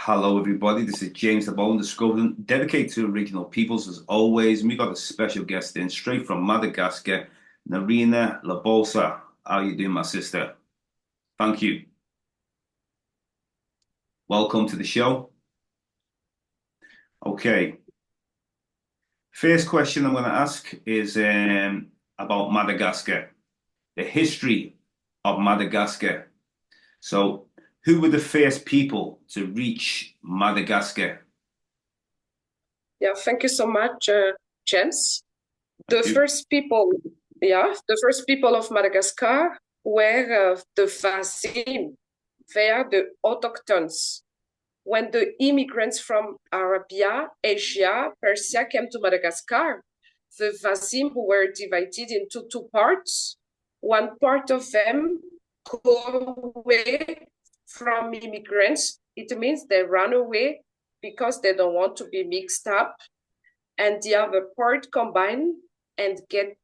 Hello, everybody. This is James Diboe, Discovering, dedicated to original peoples as always. And we got a special guest in straight from Madagascar, Nirina Lovasoa. How you doing, my sister? Thank you. Welcome to the show. Okay. First question I'm going to ask is about Madagascar, the history of Madagascar. So, who were the first people to reach Madagascar? Yeah, thank you so much, James. The Thank you. first people, the first people of Madagascar were the Vasim. They are the autochthones. When the immigrants from Arabia, Asia, Persia came to Madagascar, the Vasim were divided into two parts. One part of them go away from immigrants. It means they run away because they don't want to be mixed up, and the other part combine and get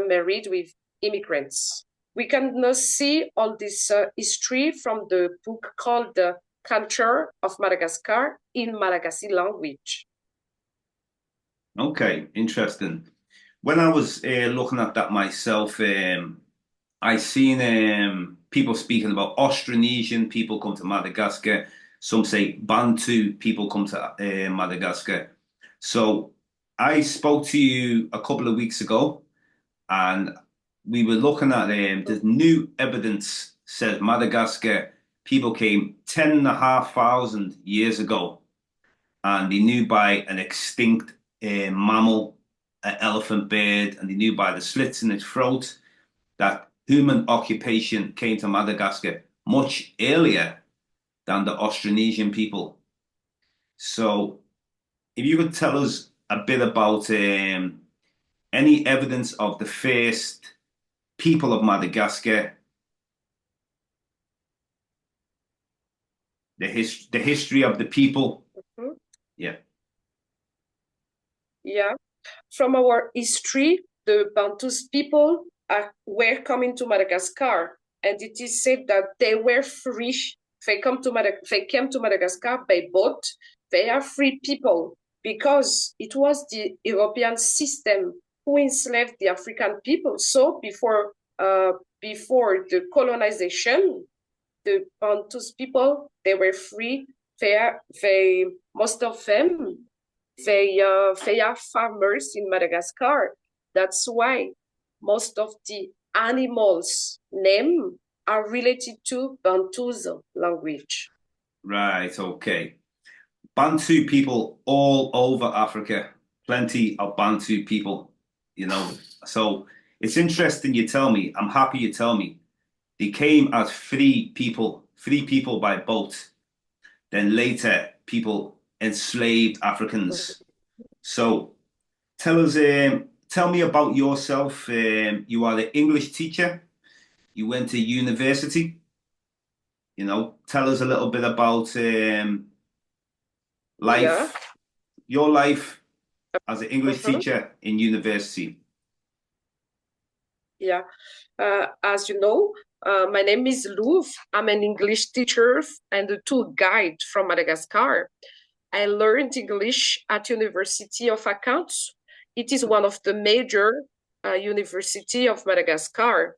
married with immigrants. We can now see all this history from the book called The Culture of Madagascar in Malagasy language. Okay, interesting. When I was looking at that myself, I seen people speaking about Austronesian people come to Madagascar. Some say Bantu people come to Madagascar. So I spoke to you a couple of weeks ago, and we were looking at the new evidence says Madagascar people came 10,500 years ago, and they knew by an extinct mammal, an elephant bird, and they knew by the slits in its throat that human occupation came to Madagascar much earlier than the Austronesian people. So, if you could tell us a bit about any evidence of the first people of Madagascar, the history of the people. Mhm. Yeah. Yeah, from our history, the Bantus people were coming to Madagascar, and it is said that they were free. They came to Madagascar by boat. They are free people because it was the European system who enslaved the African people. So before the colonization, the Bantus people they were free. They most of them they are farmers in Madagascar. That's why most of the animals' name are related to Bantu's language. Right, okay. Bantu people all over Africa, plenty of Bantu people, you know. So it's interesting you tell me, I'm happy you tell me. They came as free people by boat. Then later, people enslaved Africans. So tell me about yourself. You are the English teacher. You went to university. Tell us a little bit about Yeah. life, your life as an English Mhm. teacher in university. Yeah. As you know, my name is Louvre. I'm an English teacher and a tour guide from Madagascar. I learned English at University of Accounts. It is one of the major university of Madagascar.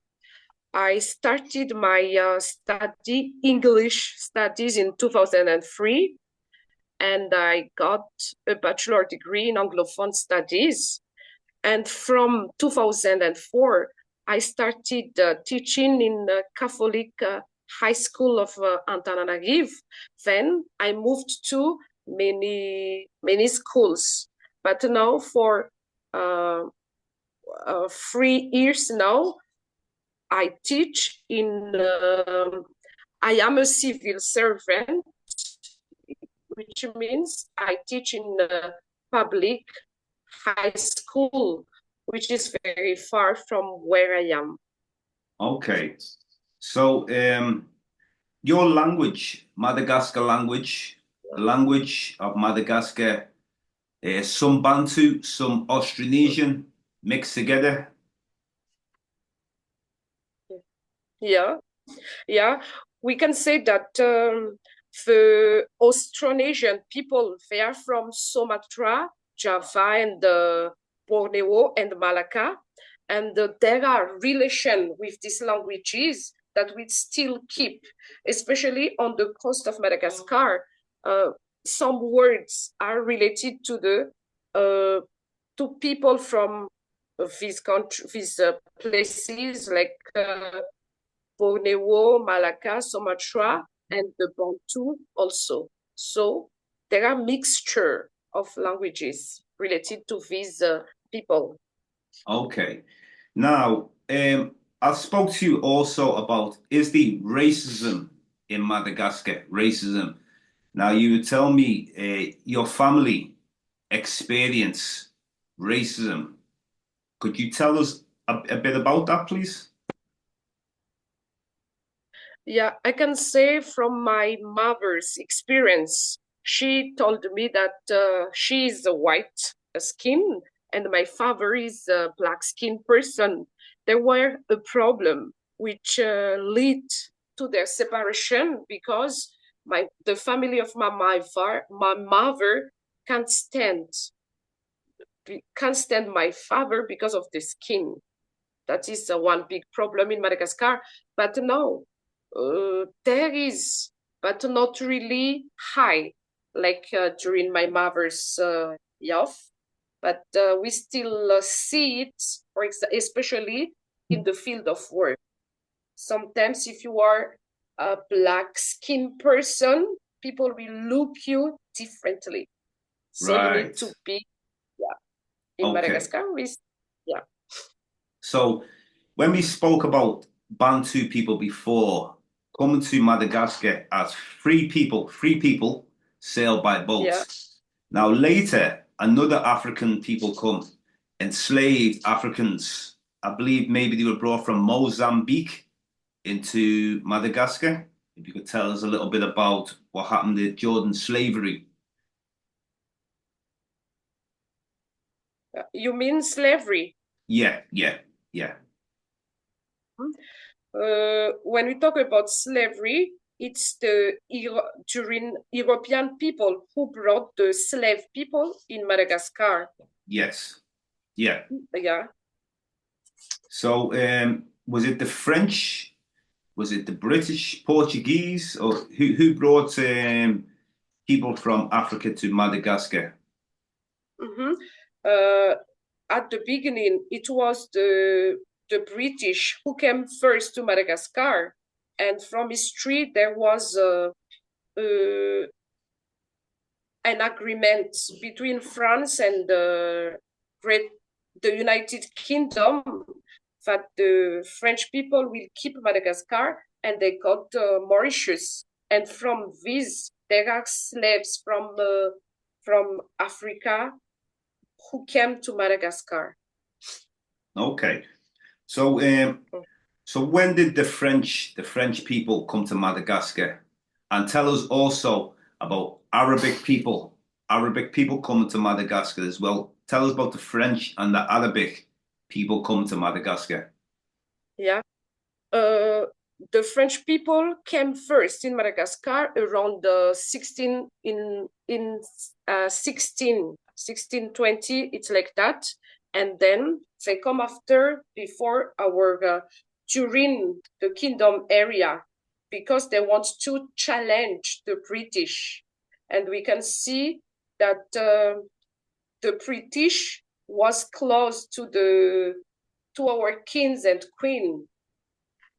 I started my English studies in 2003, and I got a bachelor degree in Anglophone studies. And from 2004, I started teaching in the Catholic High School of Antananarivo. Then I moved to many schools. But now for uh, 3 years now, I teach in. I am a civil servant, which means I teach in a public high school, which is very far from where I am. Okay. So your language, Madagascar language, the language of Madagascar, some Bantu, some Austronesian mixed together. Yeah, yeah. We can say that the Austronesian people, they are from Sumatra, Java, and Borneo and Malacca. And there are relations with these languages that we still keep, especially on the coast of Madagascar. Some words are related to the to people from these countries, these places like Borneo, Malacca, Sumatra, and the Bantu also. So there are mixture of languages related to these people. Okay. Now, I spoke to you also about is the racism in Madagascar racism. Now, you would tell me your family experience racism. Could you tell us a bit about that, please? Yeah, I can say from my mother's experience, she told me that she is a white skin and my father is a black skin person. There were a problem which led to their separation because the family of my mother can't stand can't stand my father because of the skin. That is one big problem in Madagascar. But no, there is, but not really high, like during my mother's youth. But we still see it, especially in the field of work. Sometimes, if you are a black skin person, people will look you differently. So you need Right. to be, yeah, in Okay. Madagascar. Yeah, So when we spoke about Bantu people before, coming to Madagascar as free people sail by yeah. boat. Now later, another African people come, enslaved Africans. I believe maybe they were brought from Mozambique into Madagascar. If you could tell us a little bit about what happened to Jordan slavery. You mean slavery? Yeah. When we talk about slavery, it's during European people who brought the slave people in Madagascar. Yes. Yeah. Yeah. So was it the French? Was it the British, Portuguese, or who brought people from Africa to Madagascar? Mm-hmm. Uh, at the beginning, it was the British who came first to Madagascar, and from history there was uh, an agreement between France and the United Kingdom that the French people will keep Madagascar and they got Mauritius. And from this, there are slaves from Africa who came to Madagascar. Okay, so so when did the French people come to Madagascar? And tell us also about Arabic people coming to Madagascar as well. Tell us about the French and the Arabic people coming to Madagascar. Yeah. Uh, the French people came first in Madagascar around the 1620. It's like that, and then they come after before our during the kingdom area because they want to challenge the British, and we can see that the British was close to our kings and queen,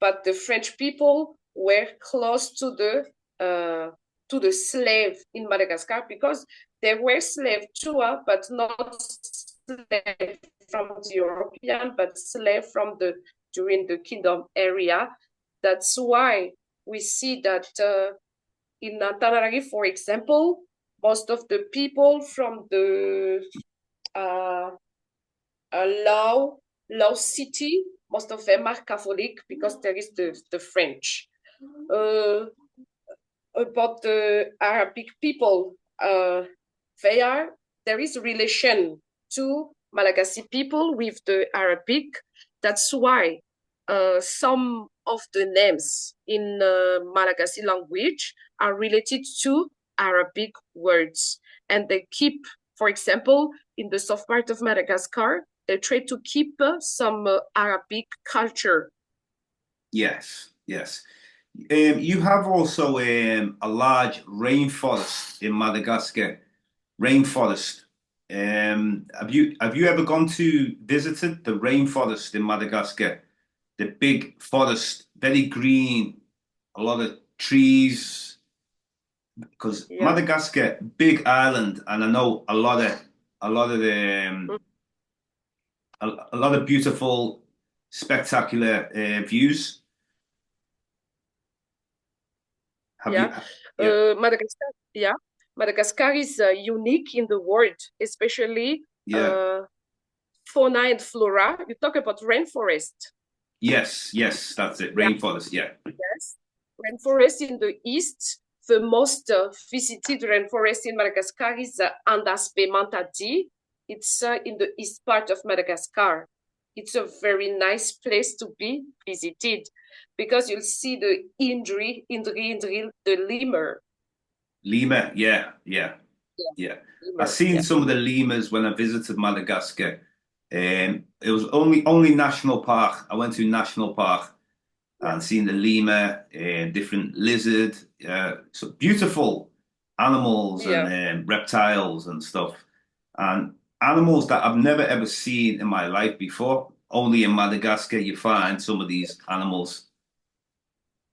but the French people were close to the slave in Madagascar because they were slave too, but not slave from the European, but slave from the during the kingdom area. That's why we see that in Antananarivo, for example, most of the people from the uh, Law City, most of them are Catholic because there is the French. Uh, about the Arabic people, they are there is a relation to Malagasy people with the Arabic. That's why. some of the names in Malagasy language are related to Arabic words. And they keep, for example, in the south part of Madagascar, they try to keep some Arabic culture. Yes, yes. You have also a large rainforest in Madagascar. Rainforest. Have you ever gone to visited the rainforest in Madagascar? The big forest, very green, a lot of trees. Because Yeah, Madagascar, big island, and I know a lot of a lot of beautiful, spectacular views. Have you? yeah. Yeah, Madagascar, yeah. Madagascar is unique in the world, especially yeah. uh, fauna and flora. You talk about rainforest. Yes, yes, that's it. Rainforest, yeah. Yes. Rainforest in the east, the most visited rainforest in Madagascar is Andaspe-Mantadi. It's in the east part of Madagascar. It's a very nice place to be visited because you'll see the Indri, the lemur. Lima, yeah, yeah, Yeah, yeah. I've lemur. seen Yeah, some of the lemurs when I visited Madagascar. It was only national park. I went to national park yeah, and seen the lemur, different lizard, so beautiful animals and yeah, reptiles and stuff, and animals that I've never ever seen in my life before. Only in Madagascar you find some of these animals.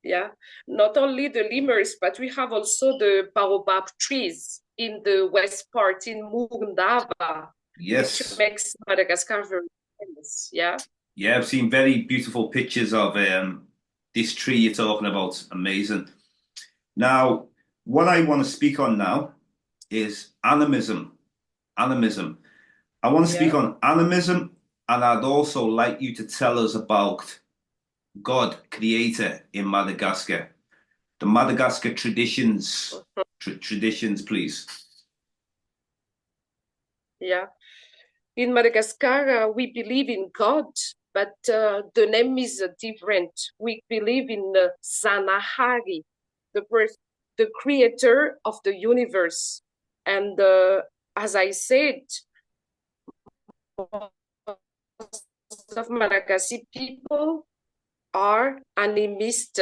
yeah. Not only the lemurs, but we have also the baobab trees in the west part in Mugndava, which Yes, makes Madagascar very famous. Yeah, yeah, I've seen very beautiful pictures of this tree you're talking about. Amazing. Now, what I want to speak on now is animism. Animism. I want to speak yeah. on animism, and I'd also like you to tell us about God, creator in Madagascar, the Madagascar traditions. Traditions, please. Yeah. In Madagascar, we believe in God, but the name is different. We believe in Zanahari, the birth, the creator of the universe. And as I said, most of Malagasy people are animist.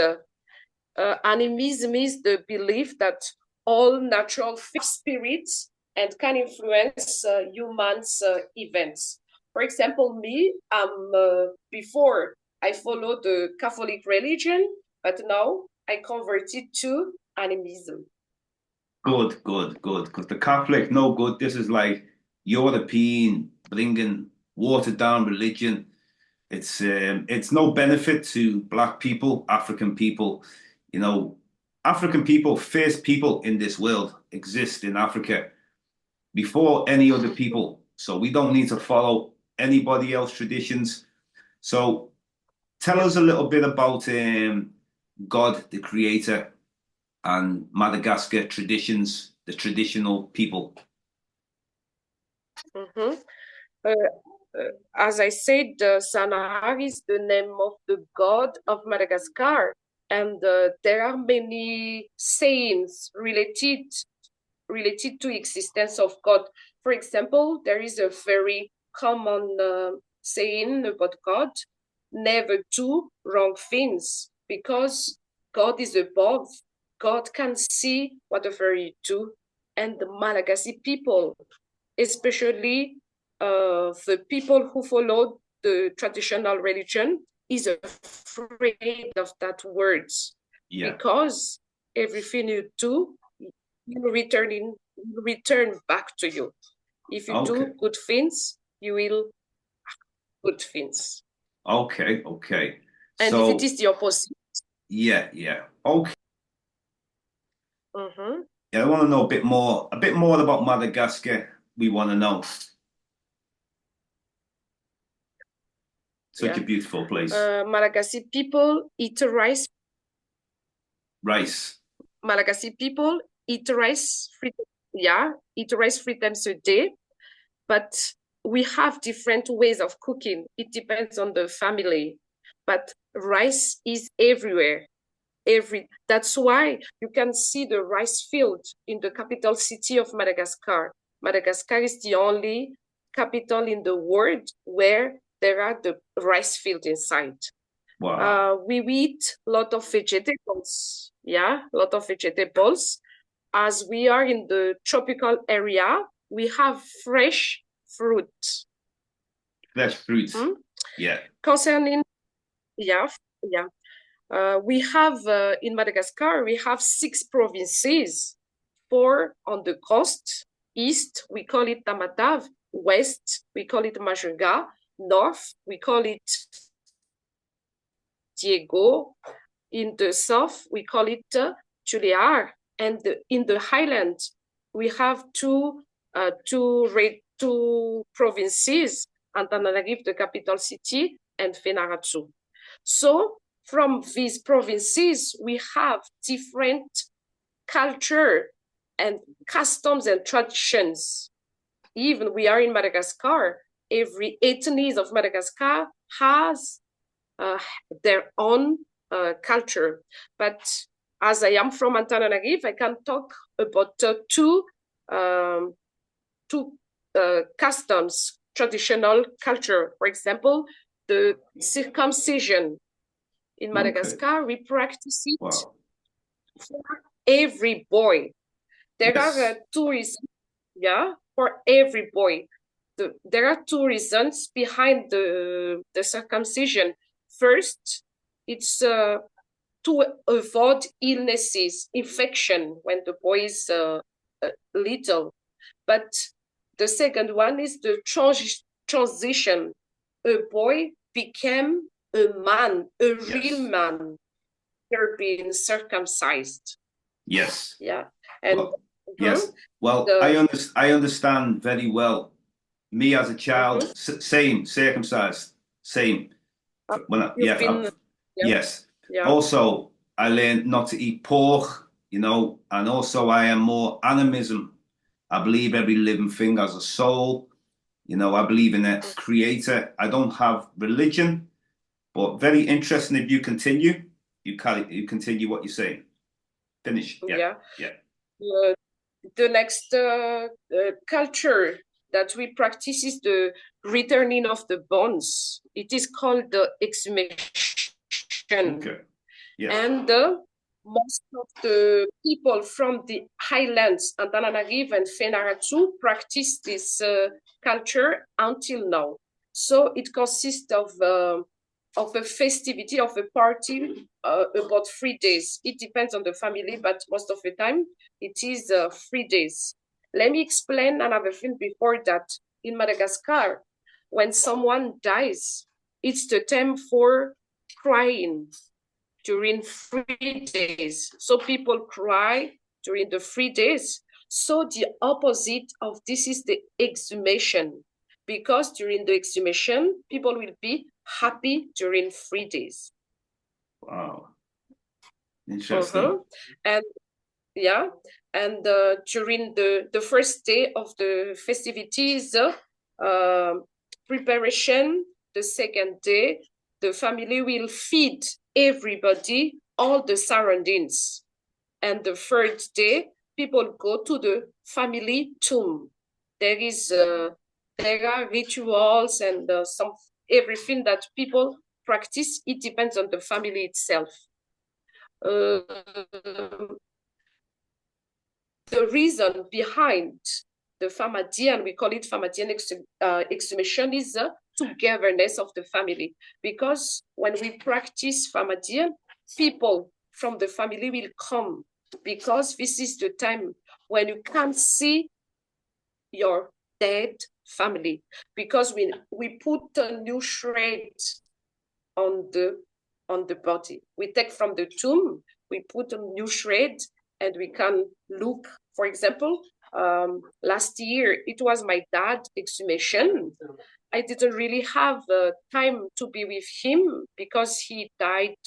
Animism is the belief that all natural spirits and can influence humans' events. For example, me, before I followed the Catholic religion, but now I converted to animism. Good, good, good. Because the Catholic, no good. This is like European, bringing watered down religion. It's no benefit to black people, African people. You know, African people, first people in this world, exist in Africa before any other people. So we don't need to follow anybody else's traditions. So tell us a little bit about God, the creator, and Madagascar traditions, the traditional people. Mhm. Uh, as I said, Sanahar is the name of the god of Madagascar, and there are many sayings related to existence of God. For example, there is a very common saying about God: never do wrong things, because God is above. God can see whatever you do, and the Malagasy people, especially the people who follow the traditional religion, is afraid of that words Yeah. because everything you do will return back to you. If you Okay. do good things, you will good things. Okay. Okay. And if it So is the opposite, yeah, yeah. Okay. mhm, Yeah, I want to know a bit more about Madagascar. We want to know. Such a yeah. beautiful place. Malagasy people eat rice. Rice. Malagasy people eat rice yeah, eat rice 3 times a day, but we have different ways of cooking. It depends on the family. but rice is everywhere. That's why you can see the rice field in the capital city of Madagascar. Madagascar is the only capital in the world where there are the rice field inside. Wow. We eat a lot of vegetables. Yeah, a lot of vegetables. As we are in the tropical area, we have fresh fruit. Fresh fruits. Yeah. Concerning, yeah. We have in Madagascar, we have 6 provinces, 4 on the coast. East, we call it Tamatave. West, we call it Majunga. North, we call it Diego. In the south, we call it Chuliar. And in the highland, we have two provinces, Antananarivo, the capital city, and Fenaratu. So from these provinces, we have different culture and customs and traditions. Even we are in Madagascar, every ethnies of Madagascar has their own culture. But as I am from Antananarivo, I can talk about two customs, traditional culture. For example, the circumcision. In Madagascar, we practice it for every boy. There are 2 reasons, for every boy. There are 2 reasons behind the circumcision. First, it's to avoid illnesses, infection when the boy is little. But the second one is the transition. A boy became a man, a real man, after being circumcised. Yes. Yeah. And yes. Well, I understand very well. Me as a child, same, circumcised, same. Yes. Yeah. Also, I learned not to eat pork, and also I am more animism. I believe every living thing has a soul. I believe in a creator. I don't have religion, but very interesting if you continue. You continue what you're saying. Finish. Yeah. The next culture that we practice is the returning of the bones. It is called the exhumation. Okay. Yes. And most of the people from the highlands, Antananarivo and Fenaratu, practice this culture until now. So it consists of a festivity, of a party about 3 days. It depends on the family, but most of the time it is 3 days. Let me explain another thing before that. In Madagascar, when someone dies, it's the time for crying during 3 days. So people cry during the 3 days. So the opposite of this is the exhumation, because during the exhumation, people will be happy during 3 days. Wow. Interesting. And during the first day of the festivities, preparation, the second day, the family will feed everybody, all the surroundings. And the third day, people go to the family tomb. There are rituals and everything that people practice. It depends on the family itself. The reason behind the Famadian, we call it Famadian exhumation, is togetherness of the family. Because when we practice Famadian, people from the family will come, because this is the time when you can't see your dead family, because we put a new shred on the body. We take from the tomb, we put a new shred, and we can look. For example, last year it was my dad's exhumation. I didn't really have time to be with him because he died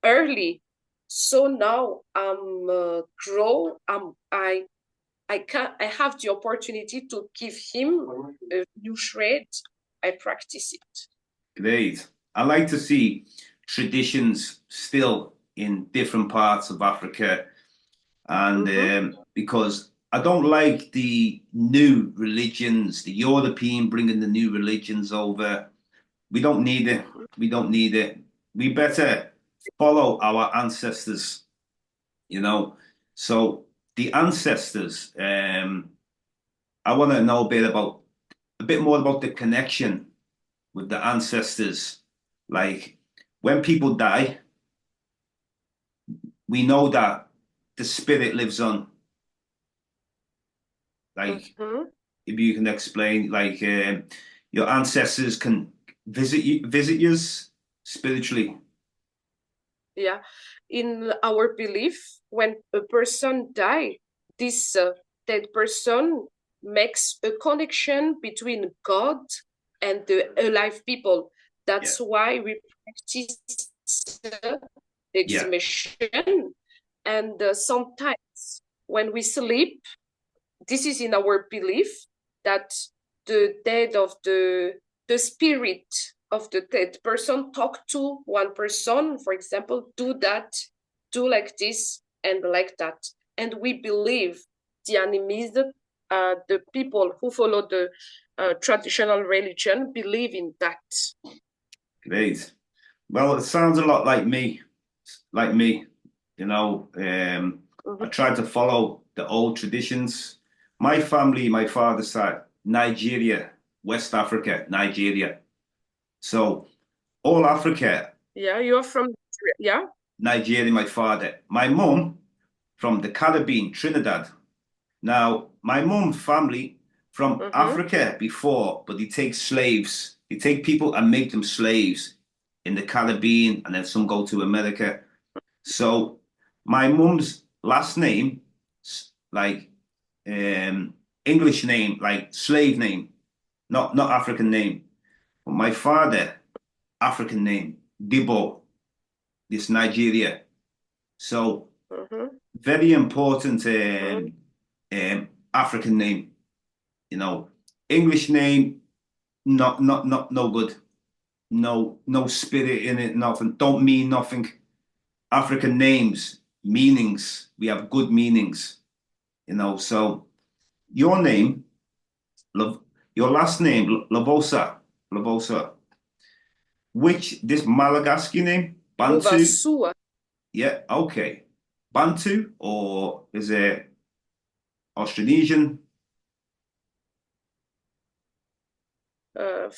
early. So now I'm grown. I have the opportunity to give him a new shred. I practice it. Great. I like to see traditions still in different parts of Africa, and Mm-hmm. because I don't like the new religions, the European bringing the new religions over. We don't need it. We don't need it. We better follow our ancestors, you know. So the ancestors, I want to know a bit more about the connection with the ancestors. Like when people die, we know that the spirit lives on. Like Mm-hmm. if you can explain, like your ancestors can visit you spiritually. Yeah. In our belief, when a person die, this dead person makes a connection between God and the alive people. Yeah, That's why we practice uh, yeah, exhumation. And sometimes when we sleep, this is in our belief that the dead of the spirit of the dead person talk to one person, for example, do that, do like this and like that. And we believe the animism, the people who follow the traditional religion believe in that. great. Well, it sounds a lot like me. You know, I Mm-hmm. try to follow the old traditions. My family, my father's side, Nigeria, West Africa, Nigeria. So all Africa, Yeah, you're from, yeah. Nigeria, my father. My mum from the Caribbean, Trinidad. Now, my mum's family from Mm-hmm. Africa before, but they take slaves. They take people and make them slaves in the Caribbean, and then some go to America. So my mum's last name, like English name, like slave name, not African name. But my father, African name, Diboe, this Nigeria. So Mm-hmm. very important Mm-hmm. African name. You know, English name, not no good. No spirit in it, nothing. Don't mean nothing. African names, meanings. We have good meanings, you know. So your name, your last name, Lavosa, which this Madagascar name, Bantu, Lovasoa. yeah, okay. Bantu or is it Austronesian?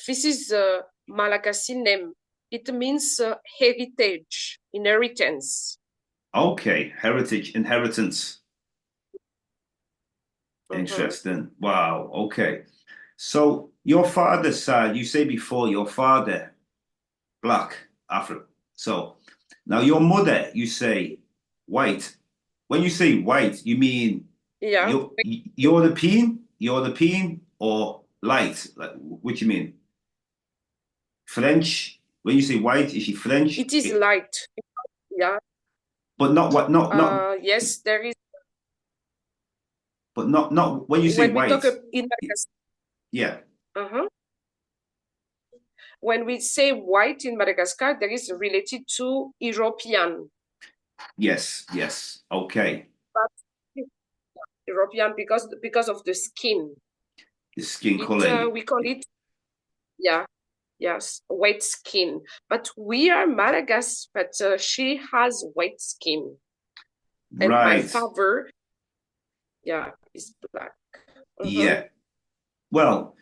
This is Malagasy name. It means heritage, inheritance. Okay, heritage, inheritance. Mm-hmm. Interesting. Wow. Okay. So your father's side, you say before your father, black, Afro. So now your mother, you say white. When you say white, you mean Yeah, European or light? Like, what you mean? French? When you say white, is she French? it is light. Yeah. But not what? Not. Yes, there is. But not when you say When we talk white. in Madagascar, Yeah. uh-huh. When we say white in Madagascar, there is related to European, Yes. Yes. Okay. but European because of the skin. The skin It color. we call it, yeah. Yes, white skin. But we are Madagascar, but she has white skin. And my Right. father, yeah, is black. Mm-hmm. Yeah. Well,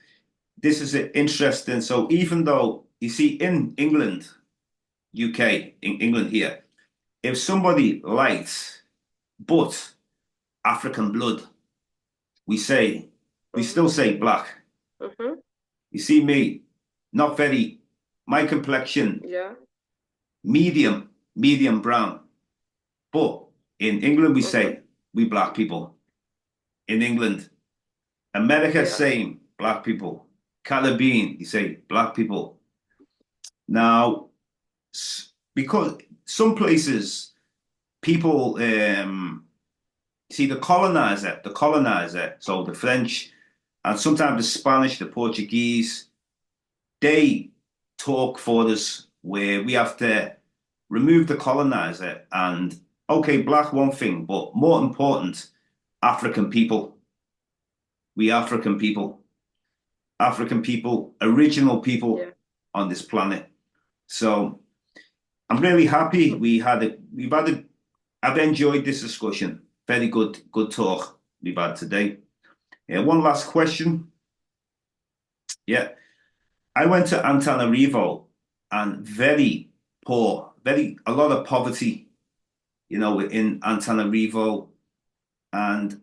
this is interesting. So even though you see in England, UK, in England here, if somebody light but African blood, we say we still Mm-hmm. say black. Mm-hmm. You see me, not very my complexion, Yeah. medium brown. But in England we Mm-hmm. say we black people. In England, America Yeah. same black people. Caribbean, you say black people. Now because some places people see the colonizer, so the French and sometimes the Spanish, the Portuguese, they talk for us. where we have to remove the colonizer and okay, black one thing, but more important, African people. We African people, original people Yeah. on this planet. So I'm really happy we've had a I've enjoyed this discussion. Very good talk we've had today. Yeah, one last question. Yeah, I went to Antananarivo and very poor, very a lot of poverty, in Antananarivo. And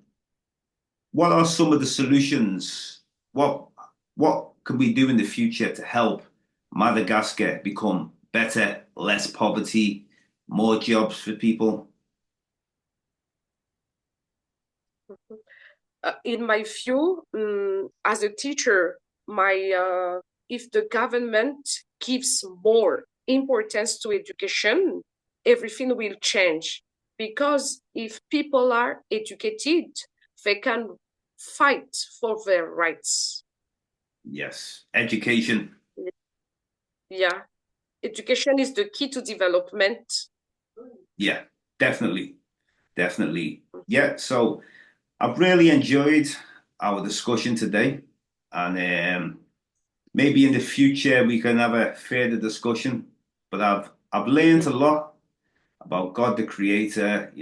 what are some of the solutions? What can we do in the future to help Madagascar become better, less poverty, more jobs for people? In my view, as a teacher, my if the government gives more importance to education, everything will change. Because if people are educated, they can fight for their rights. Yes, education. Yeah, education is the key to development. Yeah, definitely, definitely. Yeah, so I've really enjoyed our discussion today, and maybe in the future we can have a further discussion. But I've learned a lot about God the Creator,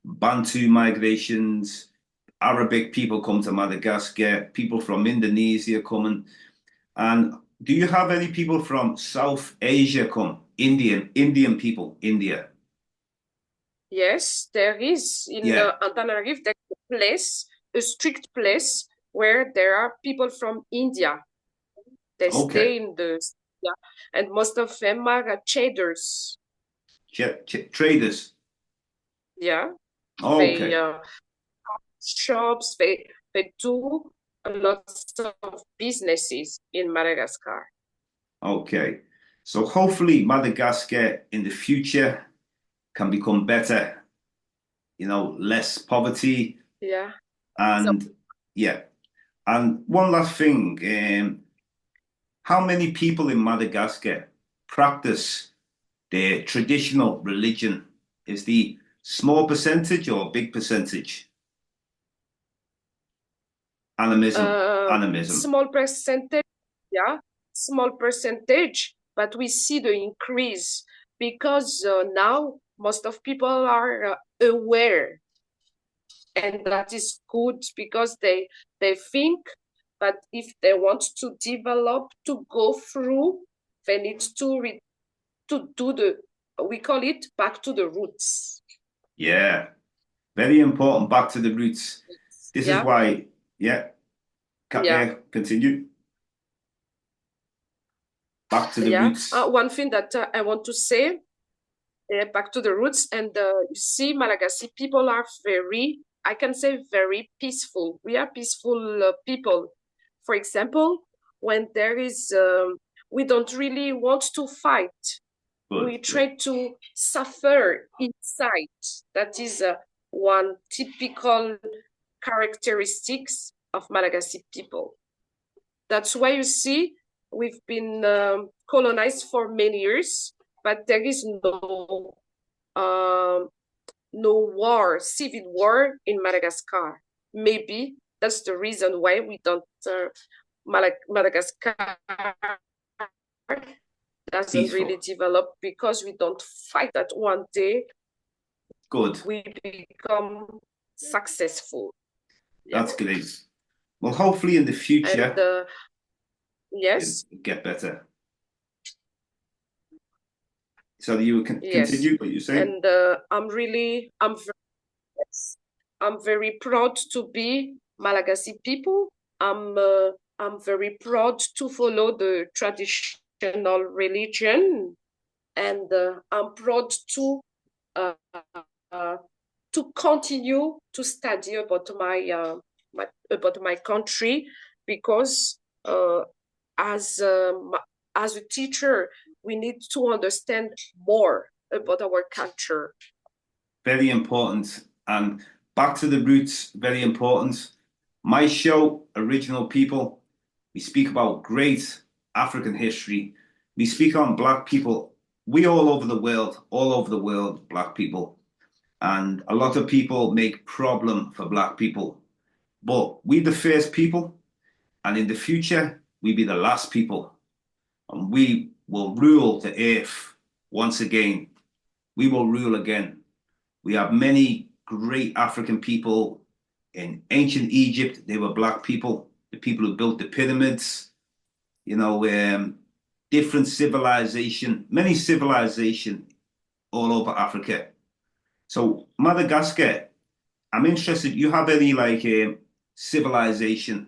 Bantu migrations, Arabic people come to Madagascar, people from Indonesia coming. And do you have any people from South Asia come? Indian people, India. Yes, there is in Yeah. Antananarivo, there's a place, a strict place where there are people from India. They Okay. stay in the, yeah, and most of them are traders. Traders. Yeah, they Okay. shops. They do a lot of businesses in Madagascar. Okay. So hopefully Madagascar in the future can become better, less poverty Yeah. So and yeah. And one last thing, how many people in Madagascar practice their traditional religion? Is the small percentage or big percentage? Animism. Animism. small percentage, yeah, small percentage, but we see the increase because now most of people are aware, and that is good because they think that if they want to develop to go through, they need to do the, we call it back to the roots. Yeah. Very important. Back to the roots. This is Yeah, why, yeah, yeah, continue. Back to the yeah. roots. One thing that I want to say, back to the roots, and you see, Malagasy people are very, I can say, very peaceful. We are peaceful people. For example, when there is, we don't really want to fight. Good, We good. try to suffer inside. That is one typical characteristics of Malagasy people. That's why you see we've been colonized for many years, but there is um, no war, civil war in Madagascar. Maybe that's the reason why we don't. Madagascar doesn't really Peaceful. develop because we don't fight that one day Good. we become successful. Yeah, That's great. Well, hopefully in the and future it'll yes, get better. So you can yes, continue what you're saying? and yes, I'm very proud to be Malagasy people. I'm very proud to follow the traditional religion, and I'm proud uh, uh, to continue to study about about my country because as as a teacher we need to understand more about our culture. Very important. And back to the roots, very important. My show, Original People, we speak about great African history. we speak on black people. We all over the world, black people. And a lot of people make problem for black people. But we the first people, and in the future, we be the last people. And we will rule the earth once again. We will rule again. We have many great African people in ancient Egypt. They were black people, the people who built the pyramids, you know, different civilization, many civilization all over Africa. So Madagascar, I'm interested. You have any like civilization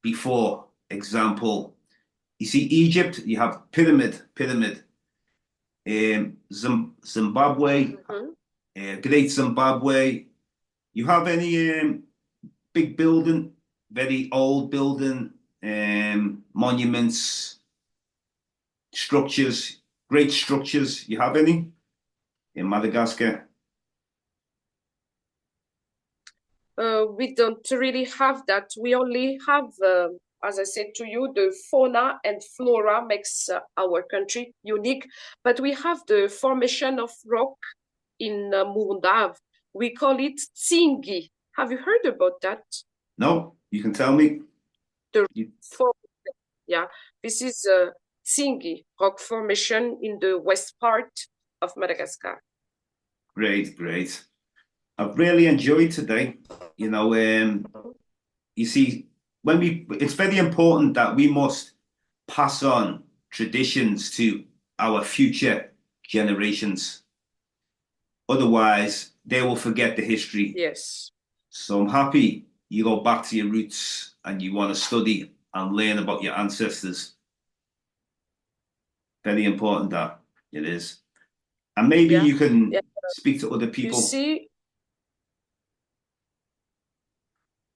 before example? You see Egypt, you have pyramid. Zimbabwe, Great Zimbabwe. You have any big building, very old building, monuments, structures, great structures? You have any in Madagascar? We don't really have that. We only have, as I said to you, the fauna and flora makes our country unique. But we have the formation of rock in Mundav. We call it Tsingi. Have you heard about that? No, you can tell me. The You, yeah, this is Tsingi rock formation in the west part of Madagascar. great. I've really enjoyed today. You know, you see, it's very important that we must pass on traditions to our future generations. Otherwise, they will forget the history. Yes. So I'm happy you go back to your roots and you want to study and learn about your ancestors. Very important that it is. And maybe Yeah. you can Yeah. speak to other You people. see,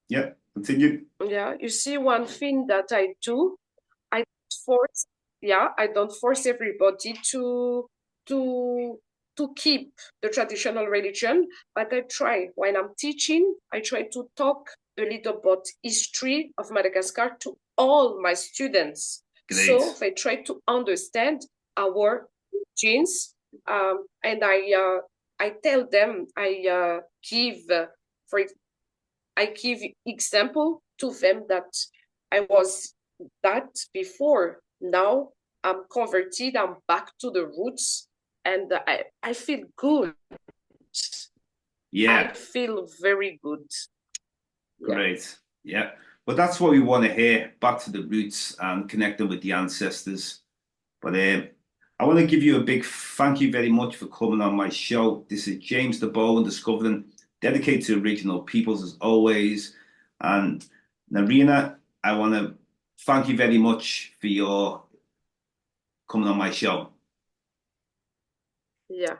Yeah, continue. yeah, you see one thing that I do, I force, I don't force everybody to to keep the traditional religion, but I try when I'm teaching, I try to talk a little about history of Madagascar to all my students. So Great. they try to understand our genes, and I tell them for I give example to them that I was that before. Now I'm converted. I'm back to the roots, and I feel good. I Yeah, feel very good. Yeah, great. Yeah. But that's what we want to hear, back to the roots and connecting with the ancestors. But I want to give you a big thank you very much for coming on my show. This is James Diboe and Discovering, dedicated to original peoples as always. And Nirina, I want to thank you very much for your coming on my show. yeah.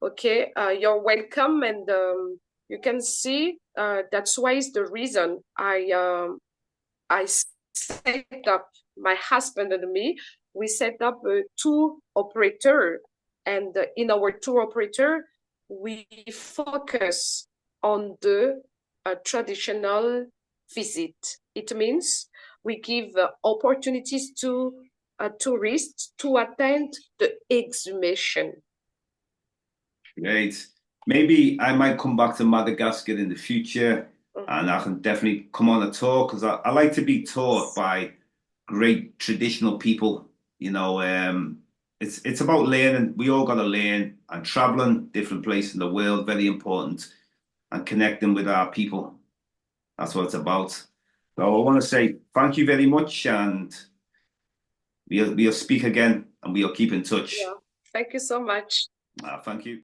Okay, you're welcome, and you can see that's why is the reason I set up, my husband and me, we set up a tour operator. And in our tour operator, we focus on the traditional visit. It means we give opportunities to tourists to attend the exhumation. Great. Maybe I might come back to Madagascar in the future and I can definitely come on a tour because I like to be taught by great traditional people. You know, it's about learning. We all got to learn and traveling different places in the world, very important, and connecting with our people. That's what it's about. So I want to say thank you very much and we'll speak again and we'll keep in touch. Yeah, thank you so much. Thank you.